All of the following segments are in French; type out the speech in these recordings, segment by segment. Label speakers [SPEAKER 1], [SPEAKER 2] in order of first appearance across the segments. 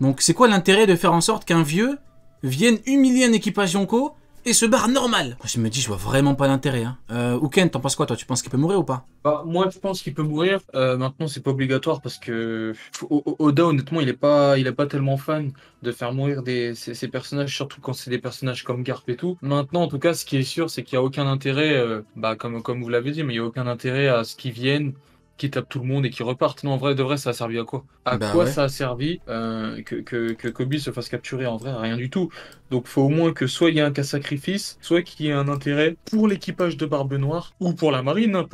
[SPEAKER 1] Donc c'est quoi l'intérêt de faire en sorte qu'un vieux vienne humilier un équipage Yonko et se barre normal? Je me dis, je vois vraiment pas l'intérêt. Hein. Ouken, t'en penses quoi toi? Tu penses qu'il peut mourir ou pas?
[SPEAKER 2] Bah, moi, je pense qu'il peut mourir. Maintenant, c'est pas obligatoire parce que Oda, honnêtement, il est pas tellement fan de faire mourir ces personnages, surtout quand c'est des personnages comme Garp et tout. Maintenant, en tout cas, ce qui est sûr, c'est qu'il y a aucun intérêt, bah, comme vous l'avez dit, mais il y a aucun intérêt à ce qu'ils viennent, qu'ils tapent tout le monde et qu'ils repartent. Non, en vrai, de vrai, ça a servi à quoi? À
[SPEAKER 1] Bah
[SPEAKER 2] quoi
[SPEAKER 1] ouais.
[SPEAKER 2] ça a servi que Kobe se fasse capturer? En vrai, rien du tout. Donc, faut au moins que soit il y ait un cas sacrifice, soit qu'il y ait un intérêt pour l'équipage de Barbe Noire ou pour la marine, hein,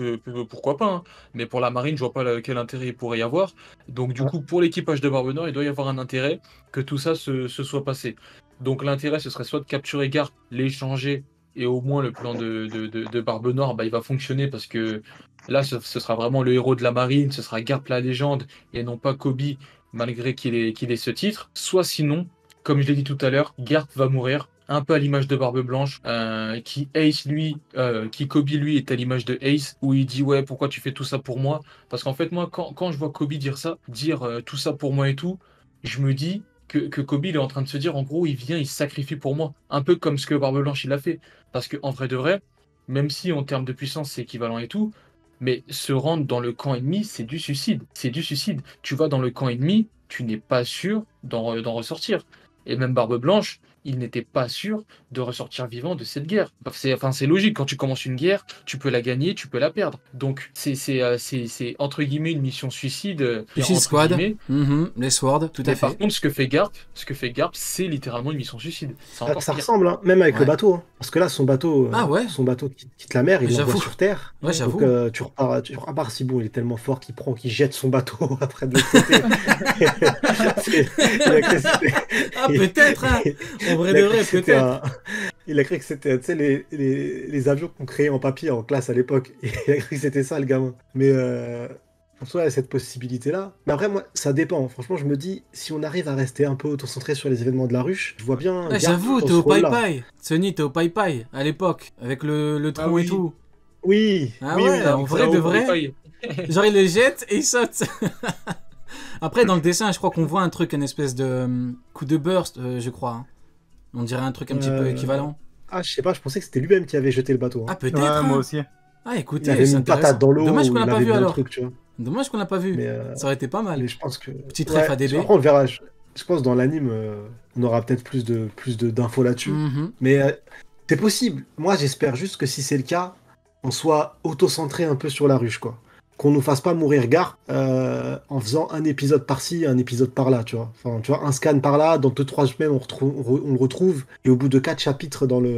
[SPEAKER 2] pourquoi pas. Hein. Mais pour la marine, je vois pas quel intérêt il pourrait y avoir. Donc, du coup, pour l'équipage de Barbe Noire, il doit y avoir un intérêt que tout ça se soit passé. Donc, l'intérêt, ce serait soit de capturer Garp, l'échanger, et au moins le plan de Barbe Noire, bah, il va fonctionner parce que là, ce sera vraiment le héros de la marine, ce sera Garp la légende, et non pas Kobe, malgré qu'il ait ce titre. Soit sinon, comme je l'ai dit tout à l'heure, Garp va mourir, un peu à l'image de Barbe Blanche, qui Kobe lui est à l'image de Ace, où il dit ouais pourquoi tu fais tout ça pour moi? Parce qu'en fait moi quand je vois Kobe dire tout ça pour moi et tout, je me dis que Kobe il est en train de se dire en gros il vient, il se sacrifie pour moi, un peu comme ce que Barbe Blanche il a fait. Parce que en vrai de vrai, même si en termes de puissance c'est équivalent et tout, mais se rendre dans le camp ennemi, c'est du suicide. C'est du suicide. Tu vas dans le camp ennemi, tu n'es pas sûr d'en ressortir. Et même Barbe Blanche, il n'était pas sûr de ressortir vivant de cette guerre. C'est logique, quand tu commences une guerre, tu peux la gagner, tu peux la perdre. Donc c'est entre guillemets une mission suicide.
[SPEAKER 1] Suicide
[SPEAKER 2] Entre
[SPEAKER 1] Squad,
[SPEAKER 2] guillemets.
[SPEAKER 1] les Sword, tout à
[SPEAKER 2] Mais
[SPEAKER 1] fait.
[SPEAKER 2] par contre, ce que fait Garp, c'est littéralement une mission suicide. C'est encore
[SPEAKER 3] Ça
[SPEAKER 2] pire.
[SPEAKER 3] ressemble, hein, même avec
[SPEAKER 1] Ouais.
[SPEAKER 3] le bateau. Hein. Parce que là, son bateau,
[SPEAKER 1] Ah ouais.
[SPEAKER 3] quitte la mer, il l'envoie
[SPEAKER 1] J'avoue.
[SPEAKER 3] sur Terre.
[SPEAKER 1] Ouais, j'avoue.
[SPEAKER 3] Donc tu repars si bon, il est tellement fort qu'il jette son bateau après de l'autre côté.
[SPEAKER 1] Ah peut-être, hein. En vrai de vrai, peut-être.
[SPEAKER 3] Il a cru que c'était, tu sais, les avions qu'on créait en papier en classe à l'époque. Il a cru que c'était ça, le gamin. Mais en soi, il y a cette possibilité-là. Mais après, moi, ça dépend. Franchement, je me dis, si on arrive à rester un peu concentré sur les événements de la ruche, je vois bien.
[SPEAKER 1] Ouais,
[SPEAKER 3] Garp
[SPEAKER 1] j'avoue,
[SPEAKER 3] dans
[SPEAKER 1] t'es
[SPEAKER 3] ce
[SPEAKER 1] au
[SPEAKER 3] rôle-là.
[SPEAKER 1] Pai-Pai. Sonny, t'es au Pai-Pai à l'époque, avec le tronc
[SPEAKER 2] oui.
[SPEAKER 1] et tout.
[SPEAKER 3] Oui,
[SPEAKER 1] Ah
[SPEAKER 3] oui,
[SPEAKER 1] ouais,
[SPEAKER 3] oui.
[SPEAKER 1] en vrai de vrai. Genre, il le jette et il saute. Après, dans le dessin, je crois qu'on voit un truc, une espèce de coup de burst, je crois. Hein. On dirait un truc un petit peu équivalent.
[SPEAKER 3] Ah, je sais pas, je pensais que c'était lui-même qui avait jeté le bateau. Hein.
[SPEAKER 1] Ah, peut-être.
[SPEAKER 4] Ouais,
[SPEAKER 1] hein.
[SPEAKER 4] moi aussi.
[SPEAKER 1] Ah,
[SPEAKER 3] Il
[SPEAKER 1] écoutez,
[SPEAKER 3] avait mis
[SPEAKER 1] c'est
[SPEAKER 3] une
[SPEAKER 1] intéressant.
[SPEAKER 3] patate dans l'eau.
[SPEAKER 1] Dommage qu'on
[SPEAKER 3] il
[SPEAKER 1] l'a pas
[SPEAKER 3] avait
[SPEAKER 1] vu
[SPEAKER 3] mis un
[SPEAKER 1] alors.
[SPEAKER 3] truc, tu vois.
[SPEAKER 1] Dommage qu'on l'a pas vu.
[SPEAKER 3] Mais,
[SPEAKER 1] Ça aurait été pas mal.
[SPEAKER 3] mais je pense que.
[SPEAKER 1] Petite ref ADB.
[SPEAKER 3] Après, on verra. Je pense dans l'anime, on aura peut-être plus d'infos là-dessus. Mais c'est possible. Moi, j'espère juste que si c'est le cas, on soit auto-centré un peu sur la ruche, quoi. Qu'on nous fasse pas mourir Garp en faisant un épisode par-ci, un épisode par-là, tu vois. Enfin, tu vois, un scan par-là, dans 2-3 semaines, on le retrouve, et au bout de 4 chapitres sur la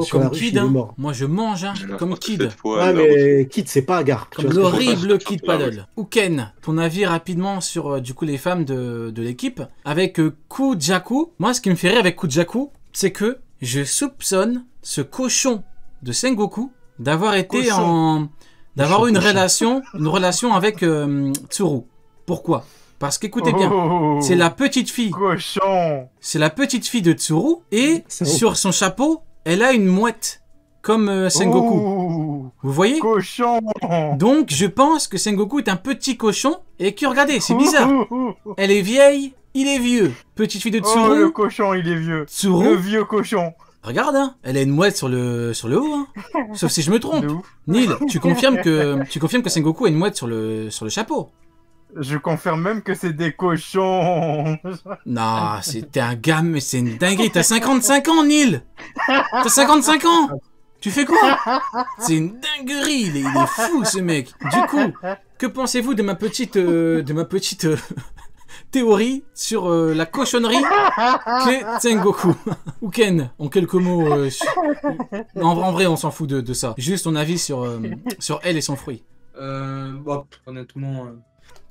[SPEAKER 1] comme
[SPEAKER 3] ruche,
[SPEAKER 1] Kid,
[SPEAKER 3] il est
[SPEAKER 1] hein.
[SPEAKER 3] mort.
[SPEAKER 1] Moi, je mange, hein, comme Kid.
[SPEAKER 3] Ouais, mais Kid, c'est pas Garp.
[SPEAKER 1] Comme l'horrible Kid Paddle. Ouken, ton avis rapidement sur du coup les femmes de l'équipe avec Kujaku. Moi, ce qui me fait rire avec Kujaku, c'est que je soupçonne ce cochon de Sengoku d'avoir été d'avoir une relation avec Tsuru. Pourquoi? Parce qu'écoutez bien, c'est la petite fille.
[SPEAKER 4] Cochon.
[SPEAKER 1] C'est la petite fille de Tsuru et sur son chapeau, elle a une mouette comme Sengoku. Vous voyez?
[SPEAKER 4] Cochon.
[SPEAKER 1] Donc je pense que Sengoku est un petit cochon et que regardez, c'est bizarre. Elle est vieille, il est vieux. Petite fille de Tsuru.
[SPEAKER 4] Oh, le cochon, il est vieux.
[SPEAKER 1] Tsuru.
[SPEAKER 4] Le vieux cochon.
[SPEAKER 1] Regarde, hein, elle a une mouette sur le haut. Hein. Sauf si je me trompe. Nil, tu confirmes que Sengoku a une mouette sur le chapeau?
[SPEAKER 4] Je confirme même que c'est des cochons.
[SPEAKER 1] Non, t'es un gars, mais c'est une dinguerie. T'as 55 ans, Nil. T'as 55 ans. Tu fais quoi? C'est une dinguerie. Il est fou, ce mec. Du coup, que pensez-vous de ma petite théorie sur la cochonnerie qu'est Sengoku? Ou Ken, en quelques mots. En vrai, on s'en fout de ça. Juste ton avis sur elle et son fruit.
[SPEAKER 2] Bah, honnêtement.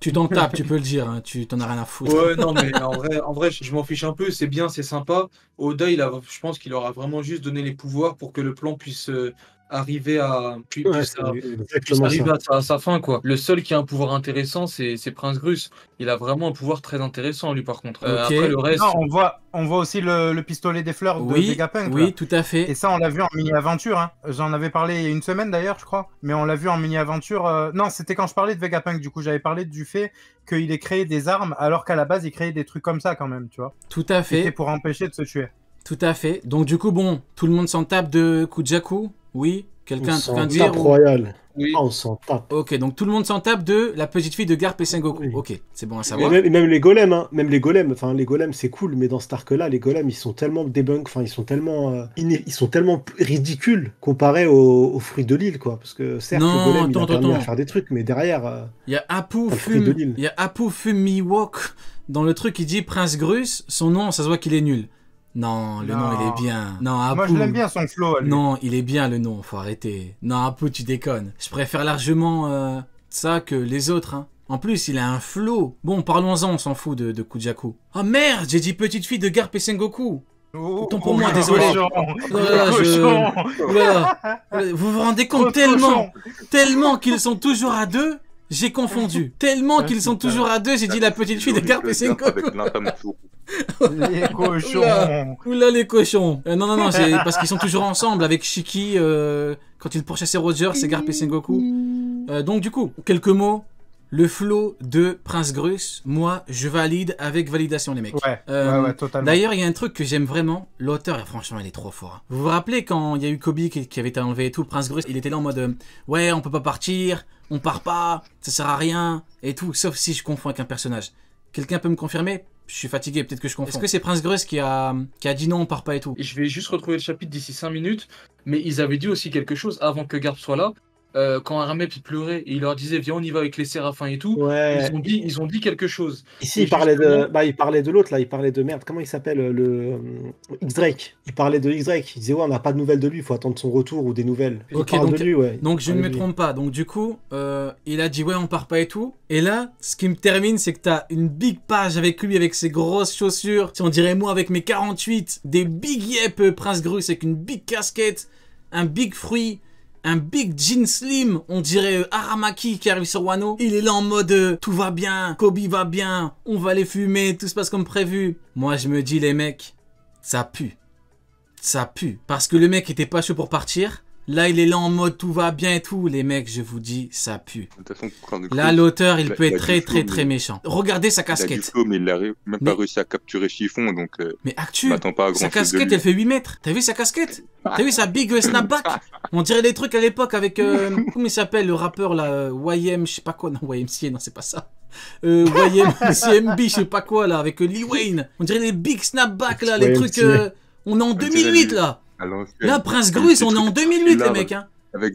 [SPEAKER 1] Tu t'en tapes, tu peux le dire, hein, tu t'en as rien à foutre.
[SPEAKER 2] Ouais, non, mais en vrai, je m'en fiche un peu, c'est bien, c'est sympa. Oda, je pense qu'il aura vraiment juste donné les pouvoirs pour que le plan puisse arriver à
[SPEAKER 3] Ouais, c'est
[SPEAKER 2] puisse
[SPEAKER 3] exactement
[SPEAKER 2] arriver
[SPEAKER 3] ça.
[SPEAKER 2] à sa fin, quoi. Le seul qui a un pouvoir intéressant, c'est Prince Grus. Il a vraiment un pouvoir très intéressant, lui, par contre.
[SPEAKER 1] Ok.
[SPEAKER 2] Après, le reste,
[SPEAKER 4] Non, on voit aussi le pistolet des fleurs de
[SPEAKER 1] Oui,
[SPEAKER 4] Vegapunk.
[SPEAKER 1] oui,
[SPEAKER 4] Là.
[SPEAKER 1] tout à fait.
[SPEAKER 4] Et ça, on l'a vu en mini-aventure. Hein. J'en avais parlé il y a une semaine d'ailleurs, je crois. Mais on l'a vu en mini-aventure. Non, c'était quand je parlais de Vegapunk. Du coup, j'avais parlé du fait qu'il ait créé des armes, alors qu'à la base, il créait des trucs comme ça quand même, tu vois.
[SPEAKER 1] Tout à
[SPEAKER 4] C'était
[SPEAKER 1] fait.
[SPEAKER 4] pour empêcher de se tuer.
[SPEAKER 1] Tout à fait. Donc du coup, bon, tout le monde s'en tape de Kujaku. Oui.
[SPEAKER 3] On
[SPEAKER 1] Quelqu'un a un truc à
[SPEAKER 3] s'en
[SPEAKER 1] dire
[SPEAKER 3] tape
[SPEAKER 1] ou-
[SPEAKER 3] royal.
[SPEAKER 2] oui.
[SPEAKER 3] Ah, on s'en tape.
[SPEAKER 1] Ok, donc tout le monde s'en tape de la petite fille de Garp et Sengoku.
[SPEAKER 3] Oui.
[SPEAKER 1] Ok, c'est bon à
[SPEAKER 3] Et
[SPEAKER 1] savoir.
[SPEAKER 3] même les golems, hein. Même les golems, enfin les golems c'est cool, mais dans cet arc-là, les golems ils sont tellement debunk, enfin ils sont tellement, ils sont tellement ridicules comparés aux fruits de l'île, quoi. Parce que certes,
[SPEAKER 1] Non,
[SPEAKER 3] le golem il a
[SPEAKER 1] attends,
[SPEAKER 3] permis à
[SPEAKER 1] attends.
[SPEAKER 3] faire des trucs, mais derrière,
[SPEAKER 1] Il y a Apu
[SPEAKER 3] Pas le fruit de
[SPEAKER 1] fume,
[SPEAKER 3] l'île.
[SPEAKER 1] il y a Apu fume Miwok dans le truc qui dit Prince Grus. Son nom, ça se voit qu'il est nul. Non, le nom il est
[SPEAKER 4] Non.
[SPEAKER 1] bien. Non, Apu.
[SPEAKER 4] Moi, je l'aime bien son flow. à lui.
[SPEAKER 1] Non, il est bien le nom, faut arrêter. Non, Apu, tu déconnes. Je préfère largement ça que les autres. Hein. En plus, il a un flow. Bon, parlons-en, on s'en fout de Kujaku. Oh merde, j'ai dit petite fille de Garp et Sengoku.
[SPEAKER 4] Oh,
[SPEAKER 1] Autant pour moi, désolé.
[SPEAKER 4] cochon.
[SPEAKER 1] Oh là là,
[SPEAKER 4] Cochon.
[SPEAKER 1] Oula. Vous vous rendez
[SPEAKER 4] Trop
[SPEAKER 1] compte
[SPEAKER 4] de
[SPEAKER 1] tellement,
[SPEAKER 4] cochon.
[SPEAKER 1] tellement qu'ils sont toujours à deux, j'ai confondu. Tellement
[SPEAKER 4] Ah,
[SPEAKER 1] qu'ils sont
[SPEAKER 4] putain.
[SPEAKER 1] toujours à deux, j'ai dit la petite fille de Garp et Sengoku.
[SPEAKER 5] Avec l'infâme tour.
[SPEAKER 4] Les cochons.
[SPEAKER 1] Oula les cochons. Non, c'est parce qu'ils sont toujours ensemble avec Shiki quand il pourchassait Roger, c'est Garp et Sengoku. Donc du coup, quelques mots. Le flow de Prince Grus, moi, je valide avec validation, les mecs.
[SPEAKER 4] Ouais, ouais, totalement.
[SPEAKER 1] D'ailleurs, il y a un truc que j'aime vraiment. L'auteur, franchement, il est trop fort. Hein. Vous vous rappelez quand il y a eu Kobe qui avait été enlevé et tout, Prince Grus, il était là en mode ouais, on peut pas partir, on part pas, ça sert à rien, et tout, sauf si je confonds avec un personnage. Quelqu'un peut me confirmer? Je suis fatigué, peut-être que je confonds. Est-ce que c'est Prince Grus qui a dit non, on part pas et tout?
[SPEAKER 2] Et je vais juste retrouver le chapitre d'ici 5 minutes, mais ils avaient dit aussi quelque chose avant que Garp soit là. Quand Hermep pleurait et il leur disait viens on y va avec les séraphins et tout,
[SPEAKER 3] ouais.
[SPEAKER 2] ils ont dit quelque chose.
[SPEAKER 3] Ici,
[SPEAKER 2] Et
[SPEAKER 3] il parlait
[SPEAKER 2] justement-
[SPEAKER 3] il parlait de l'autre là, il parlait de merde. Comment il s'appelle le X-Drake. Il parlait de X-Drake. Il disait ouais, on n'a pas de nouvelles de lui, il faut attendre son retour ou des nouvelles. Il
[SPEAKER 1] Ok,
[SPEAKER 3] parle
[SPEAKER 1] donc-
[SPEAKER 3] de lui, ouais.
[SPEAKER 1] Donc je
[SPEAKER 3] Il
[SPEAKER 1] ne
[SPEAKER 3] parle
[SPEAKER 1] me
[SPEAKER 3] de lui.
[SPEAKER 1] trompe pas. Donc du coup, il a dit ouais on part pas et tout. Et là, ce qui me termine, c'est que t'as une big page avec lui, avec ses grosses chaussures. Si on dirait moi avec mes 48, des big yep Prince Grus avec une big casquette, un big fruit, un big jean slim. On dirait Aramaki qui arrive sur Wano. Il est là en mode tout va bien, Kobe va bien, on va les fumer, tout se passe comme prévu. Moi je me dis les mecs, ça pue. Ça pue. Parce que le mec était pas chaud pour partir. Là, il est là en mode tout va bien et tout. Les mecs, je vous dis, ça pue.
[SPEAKER 5] De toute façon, Prince Grus,
[SPEAKER 1] Là, l'auteur, il peut
[SPEAKER 5] il
[SPEAKER 1] être
[SPEAKER 5] a
[SPEAKER 1] très,
[SPEAKER 5] du
[SPEAKER 1] très,
[SPEAKER 5] flow,
[SPEAKER 1] très
[SPEAKER 5] mais-
[SPEAKER 1] méchant. Regardez sa
[SPEAKER 5] il a du
[SPEAKER 1] casquette.
[SPEAKER 5] flow, mais il n'a même pas
[SPEAKER 1] Mais-
[SPEAKER 5] réussi à capturer Chiffon, donc
[SPEAKER 1] Mais
[SPEAKER 5] je
[SPEAKER 1] Actu,
[SPEAKER 5] m'attends pas à grand
[SPEAKER 1] sa
[SPEAKER 5] chose de
[SPEAKER 1] casquette,
[SPEAKER 5] lui.
[SPEAKER 1] elle fait 8 mètres. T'as vu sa casquette? T'as vu sa big snapback? On dirait les trucs à l'époque avec... comment il s'appelle, le rappeur, là? YM, je sais pas quoi. Non, YMCA, non, c'est pas ça. CMB, je sais pas quoi, là, avec Lil Wayne. On dirait les big snapbacks, là, les
[SPEAKER 3] YMCA.
[SPEAKER 1] trucs... on est en 2008, là.
[SPEAKER 5] À l'ancienne.
[SPEAKER 1] Là, Prince
[SPEAKER 5] Avec
[SPEAKER 1] Grus,
[SPEAKER 5] des
[SPEAKER 1] on est en
[SPEAKER 5] trucs
[SPEAKER 1] 2008, les
[SPEAKER 5] larges,
[SPEAKER 1] mecs, hein.
[SPEAKER 5] Avec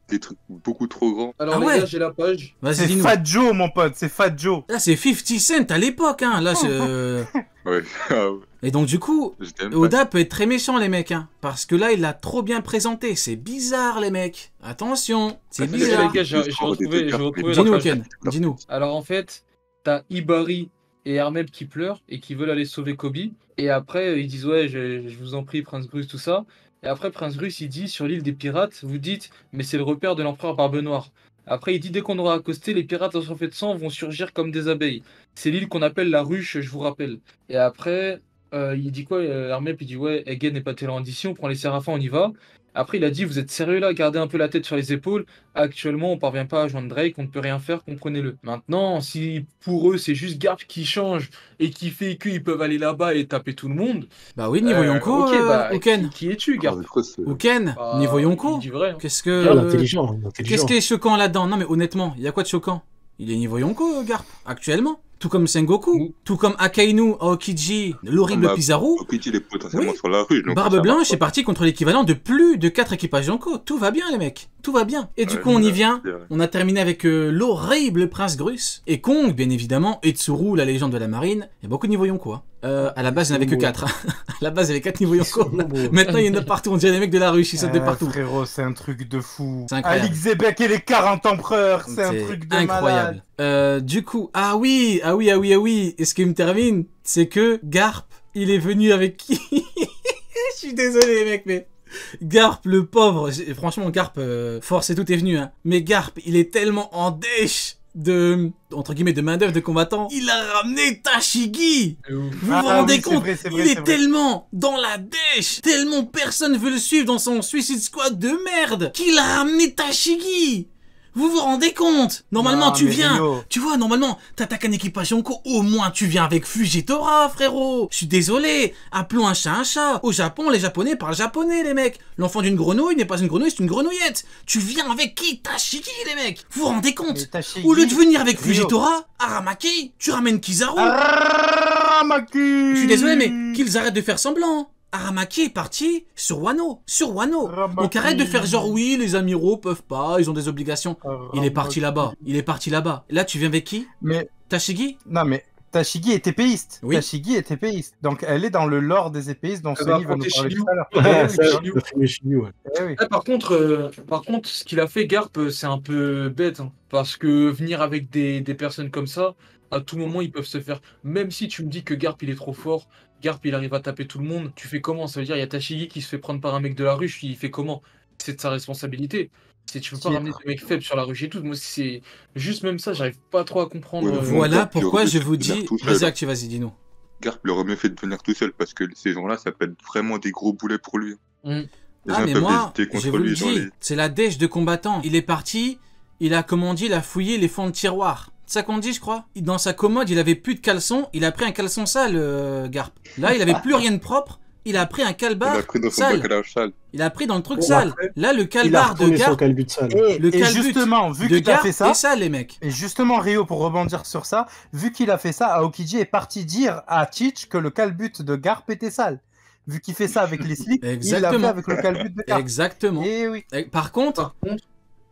[SPEAKER 5] des trucs beaucoup trop grands.
[SPEAKER 2] Alors
[SPEAKER 1] Ah
[SPEAKER 2] les
[SPEAKER 1] ouais.
[SPEAKER 2] gars, j'ai la page.
[SPEAKER 1] Vas-y,
[SPEAKER 4] C'est
[SPEAKER 1] dis-nous.
[SPEAKER 4] Fat Joe, mon pote, c'est Fat Joe.
[SPEAKER 1] Là, c'est 50 Cent à l'époque, hein. Là,
[SPEAKER 5] Ouais. Ah ouais.
[SPEAKER 1] Et donc, du coup,
[SPEAKER 5] J'étais même pas-
[SPEAKER 1] Oda peut être très méchant, les mecs, hein. Parce que là, il l'a trop bien présenté. C'est bizarre, les mecs. Attention, c'est
[SPEAKER 5] Les
[SPEAKER 1] bizarre.
[SPEAKER 2] Les gars, j'ai retrouvé la
[SPEAKER 1] Dis-nous,
[SPEAKER 2] page.
[SPEAKER 1] Ken. Dis-nous.
[SPEAKER 2] Alors en fait, t'as Ibari et Hermep qui pleurent et qui veulent aller sauver Kobe. Et après, ils disent ouais, je vous en prie, Prince Grus, tout ça. Et après, Prince Grus, il dit sur l'île des pirates, vous dites, mais c'est le repère de l'empereur Barbe Noire. Après, il dit dès qu'on aura accosté, les pirates assoiffés de sang vont surgir comme des abeilles. C'est l'île qu'on appelle la ruche, je vous rappelle. Et après, il dit quoi Hermep, il dit ouais, Egen n'est pas tellement d'ici, on prend les séraphins, on y va. Après, il a dit vous êtes sérieux là, gardez un peu la tête sur les épaules. Actuellement, on parvient pas à joindre Drake, on ne peut rien faire, comprenez-le. Maintenant, si pour eux c'est juste Garp qui change et qui fait qu'ils peuvent aller là-bas et taper tout le monde.
[SPEAKER 1] Bah oui, niveau Yonko,
[SPEAKER 2] ok, bah,
[SPEAKER 1] ou Ken.
[SPEAKER 2] qui es-tu, Garp
[SPEAKER 5] Prince Grus,
[SPEAKER 1] Ou Ken,
[SPEAKER 2] Bah,
[SPEAKER 1] niveau
[SPEAKER 2] il
[SPEAKER 1] Yonko.
[SPEAKER 2] dit vrai, hein.
[SPEAKER 1] Qu'est-ce
[SPEAKER 3] Ah,
[SPEAKER 1] que...
[SPEAKER 3] l'intelligent,
[SPEAKER 1] Qu'est-ce qui est choquant là-dedans? Non, mais honnêtement, il y a quoi de choquant? Il est niveau Yonko, Garp, actuellement. Tout comme Sengoku,
[SPEAKER 2] Mm.
[SPEAKER 1] tout comme Akainu, Aokiji, l'horrible
[SPEAKER 5] Ah bah,
[SPEAKER 1] Pizarro.
[SPEAKER 5] Okiji, il est potentiellement
[SPEAKER 1] Oui.
[SPEAKER 5] sur la rue. donc
[SPEAKER 1] Barbe
[SPEAKER 5] ça
[SPEAKER 1] Blanche
[SPEAKER 5] marche
[SPEAKER 1] est parti contre l'équivalent de plus de 4 équipages Yonko. Tout va bien, les mecs. Tout va bien. Et du
[SPEAKER 5] Ouais,
[SPEAKER 1] coup, on y
[SPEAKER 5] ouais,
[SPEAKER 1] vient.
[SPEAKER 5] c'est vrai.
[SPEAKER 1] On a terminé avec l'horrible Prince Grus. Et Kong, bien évidemment. Et Tsuru, la légende de la marine. Il y a beaucoup de niveaux Yonko. Hein. À la base, il n'y en avait que 4. À la base, il y avait 4 niveaux
[SPEAKER 3] Ils sont
[SPEAKER 1] Yonko.
[SPEAKER 3] nombreux.
[SPEAKER 1] Maintenant, il y en a partout. On dirait les mecs de la rue. Ils sautent de partout.
[SPEAKER 4] Frérot, c'est un truc de fou.
[SPEAKER 1] C'est incroyable.
[SPEAKER 4] Alix Zebek et les 40 empereurs, c'est un truc de
[SPEAKER 1] incroyable.
[SPEAKER 4] malade.
[SPEAKER 1] Du coup, ah oui. Et ce qui me termine, c'est que Garp, il est venu avec qui? Je suis désolé, les mecs, mais Garp, le pauvre. Franchement, Garp, force et tout est venu. Hein. Mais Garp, il est tellement en dèche de, entre guillemets, de main d'œuvre de combattant. Il a ramené Tashigi. Vous vous rendez compte? Il est tellement dans la dèche, tellement personne veut le suivre dans son Suicide Squad de merde, qu'il a ramené Tashigi. Vous vous rendez compte? Normalement, tu viens, Rio. Tu vois, normalement, t'attaques un équipage Yonko, au moins tu viens avec Fujitora, frérot. Je suis désolé, appelons un chat un chat. Au Japon, les Japonais parlent japonais, les mecs. L'enfant d'une grenouille n'est pas une grenouille, c'est une grenouillette. Tu viens avec qui? Tashigi, les mecs. Vous vous rendez compte? Au lieu de venir avec Fujitora, Aramaki, tu ramènes Kizaru.
[SPEAKER 4] Aramaki.
[SPEAKER 1] Je suis désolé, mais qu'ils arrêtent de faire semblant. Aramaki est parti sur Wano. Donc arrête de faire genre oui, les amiraux peuvent pas, ils ont des obligations. Il est parti là-bas. Là, tu viens avec qui?
[SPEAKER 4] Mais
[SPEAKER 1] Tashigi?
[SPEAKER 4] Non, mais Tashigi est épéiste.
[SPEAKER 1] Oui.
[SPEAKER 4] Tashigi est épéiste. Donc elle est dans le lore des épéistes dont Sony va nous parler tout à l'heure.
[SPEAKER 2] Par contre, ce qu'il a fait, Garp, c'est un peu bête. Hein, parce que venir avec des personnes comme ça, à tout moment, ils peuvent se faire... Même si tu me dis que Garp, il est trop fort, Garp, il arrive à taper tout le monde, tu fais comment? Ça veut dire, il y a Tashigi qui se fait prendre par un mec de la ruche, il fait comment? C'est de sa responsabilité. Tu peux pas ramener des mecs faibles sur la ruche et tout. Moi, c'est juste même ça, j'arrive pas trop à comprendre.
[SPEAKER 1] Voilà pourquoi je vous dis... Vas-y, dis-nous.
[SPEAKER 5] Garp l'aurait mieux fait de venir tout seul, parce que ces gens-là, ça peut être vraiment des gros boulets pour lui.
[SPEAKER 1] Mais moi, je vous le dis, c'est la dèche de combattant. Il est parti, il a, comme on dit, il a fouillé les fonds de tiroir. C'est ça qu'on dit, je crois. Dans sa commode, il avait plus de caleçon. Il a pris un caleçon sale, Garp. Là, il avait plus rien de propre. Il a pris un calbar sale. Il a pris dans le truc sale. Là, le calbar de Garp.
[SPEAKER 4] Et justement, vu qu'il a fait ça,
[SPEAKER 1] c'est ça, les mecs.
[SPEAKER 4] Et justement, Rio, pour rebondir sur ça, vu qu'il a fait ça, Aokiji est parti dire à Teach que le calbut de Garp était sale. Vu qu'il fait ça avec les slips, il l'a fait avec le calbut de Garp.
[SPEAKER 1] Exactement.
[SPEAKER 4] Et oui.
[SPEAKER 1] Par contre,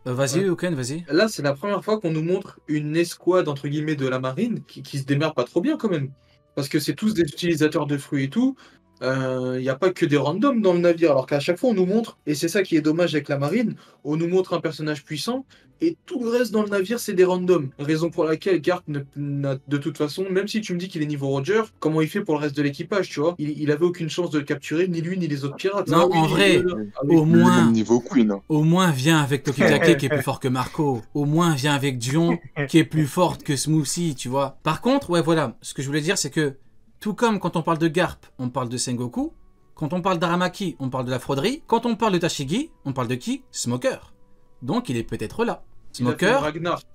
[SPEAKER 1] vas-y, Oken, vas-y.
[SPEAKER 2] Là, c'est la première fois qu'on nous montre une escouade, entre guillemets, de la marine qui se démerde pas trop bien, quand même. Parce que c'est tous des utilisateurs de fruits et tout. Il n'y a pas que des randoms dans le navire, alors qu'à chaque fois, on nous montre, et c'est ça qui est dommage avec la marine, on nous montre un personnage puissant, et tout le reste dans le navire, c'est des randoms. Raison pour laquelle Garp n'a de toute façon, même si tu me dis qu'il est niveau Roger, comment il fait pour le reste de l'équipage, tu vois? Il avait aucune chance de le capturer, ni lui, ni les autres pirates.
[SPEAKER 1] Non, en vrai, au moins viens avec Tokitake qui est plus fort que Marco. Au moins viens avec Dion qui est plus forte que Smoothie, tu vois. Par contre, ouais, voilà, ce que je voulais dire, c'est que tout comme quand on parle de Garp, on parle de Sengoku. Quand on parle d'Aramaki, on parle de la frauderie. Quand on parle de Tashigi, on parle de qui? Smoker. Donc il est peut-être là. Smoker,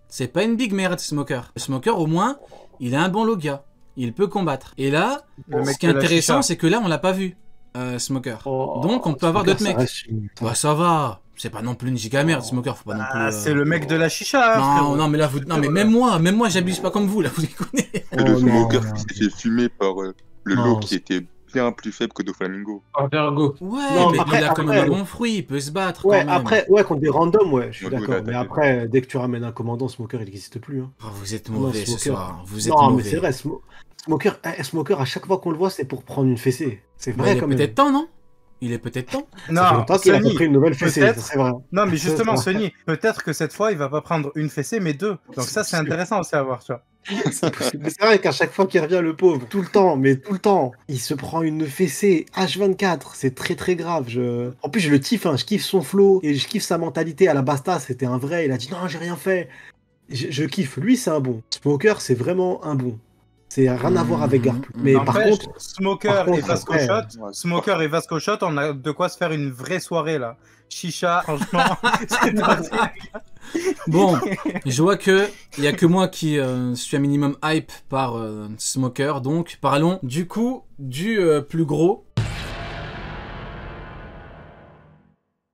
[SPEAKER 1] c'est pas une big merde, Smoker. Smoker, au moins, il a un bon logia. Il peut combattre. Et là, ce qui est intéressant, c'est que là, on l'a pas vu, Smoker. Donc on peut avoir d'autres mecs. Bah ça va. C'est pas non plus une giga merde, Smoker, faut pas non plus...
[SPEAKER 4] C'est le mec de la chicha, hein,
[SPEAKER 1] non, mais là, mais même moi, j'abuse pas comme vous, là, vous déconnez.
[SPEAKER 5] Le Smoker qui s'est fait fumer par le lot qui était bien plus faible que Doflamingo.
[SPEAKER 2] Virgo.
[SPEAKER 1] Ouais, mais il a quand même un bon fruit, il peut se battre.
[SPEAKER 3] Ouais, après, contre des randoms, ouais, je suis d'accord. Mais après, dès que tu ramènes un commandant, Smoker, il n'existe plus. Hein.
[SPEAKER 1] Oh, vous êtes mauvais ce soir. Vous êtes mauvais.
[SPEAKER 3] Mais c'est vrai, Smoker, à chaque fois qu'on le voit, c'est pour prendre une fessée. C'est vrai, quand même.
[SPEAKER 1] Peut-être temps, non? Il est peut-être temps.
[SPEAKER 4] Non,
[SPEAKER 3] qu'il a compris une nouvelle fessée, c'est vrai.
[SPEAKER 4] Non, mais justement, Sony, peut-être que cette fois, il va pas prendre une fessée, mais deux. Donc ça, c'est intéressant aussi à voir, tu vois.
[SPEAKER 3] C'est vrai qu'à chaque fois qu'il revient, le pauvre, tout le temps, il se prend une fessée H24. C'est très très grave. En plus, je le kiffe, hein. Je kiffe son flow et je kiffe sa mentalité. À la Basta, c'était un vrai. Il a dit non, j'ai rien fait. Je kiffe. Lui, c'est un bon. Smoker, c'est vraiment un bon. C'est rien à voir avec Garp. Mais par contre,
[SPEAKER 4] Smoker et Vasco Shot, on a de quoi se faire une vraie soirée là. Chicha, franchement.
[SPEAKER 1] Bon, je vois que il y a que moi qui suis un minimum hype par Smoker. Donc parlons du coup du plus gros.